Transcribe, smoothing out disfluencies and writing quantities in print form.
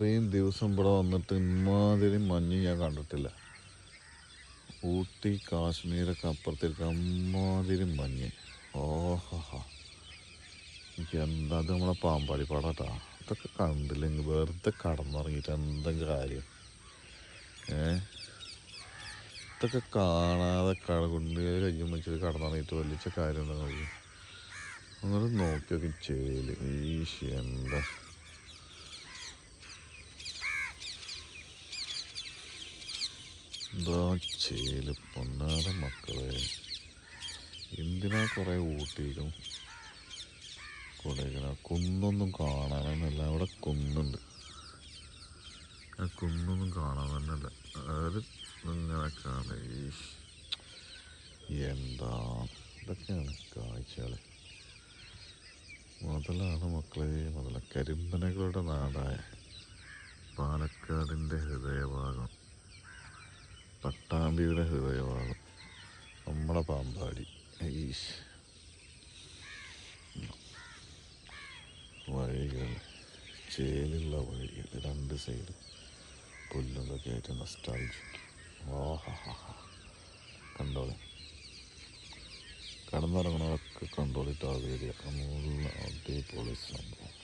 ഇത്രയും ദിവസം ഇവിടെ വന്നിട്ട് ഇമാതിരി മഞ്ഞ് ഞാൻ കണ്ടിട്ടില്ല. ഊട്ടി കാശ്മീരൊക്കെ അപ്പുറത്തേക്ക് അമ്മാതിരി മഞ്ഞ്. ഓഹോ, എനിക്ക് എന്താ അത് നമ്മളെ പാമ്പാടി പാടാട്ടാ. ഇതൊക്കെ കണ്ടില്ലെങ്കിൽ വെറുതെ കടന്നിറങ്ങിയിട്ട് എന്തെങ്കിലും കാര്യം. ഇതൊക്കെ കാണാതെ കൊണ്ട് കയ്യും വെച്ചിട്ട് കടന്നിറങ്ങിയിട്ട് വലിച്ച കാര്യം എന്താ നോക്കി. അങ്ങനെ നോക്കിയൊക്കെ ചേല് ഈശി എന്താ എന്താ ചേല് പൊന്നാടെ മക്കളെ. എന്തിനാ കുറേ ഊട്ടിയിലും കൊടൈക്കനാൽ കുന്നൊന്നും കാണാനൊന്നുമല്ല. അവിടെ കുന്നുണ്ട്, ആ കുന്നൊന്നും കാണാൻ തന്നെയല്ല. ഒരു ഇങ്ങനെ കാണാൻ എന്താ ഇതൊക്കെയാണ് കാഴ്ചകൾ. മുതലാണ് മക്കളെ, മുതല കരിമ്പനകളുടെ നാടായ പാലക്കാടിൻ്റെ ഹൃദയഭാഗം, പട്ടാമ്പിയുടെ ഹൃദയഭാഗം നമ്മളെ പാമ്പാടി. വഴികൾ, ചേലുള്ള വഴികൾ, രണ്ട് സൈഡ് പുല്ലൊക്കെ ആയിട്ട് നൊസ്റ്റാൾജിക്. ഓഹാ, കണ്ടോളെ, കടന്നിറങ്ങണതൊക്കെ കണ്ടോളിട്ട് ആ വീഡിയോ. നല്ല അടിപൊളി സംഭവം.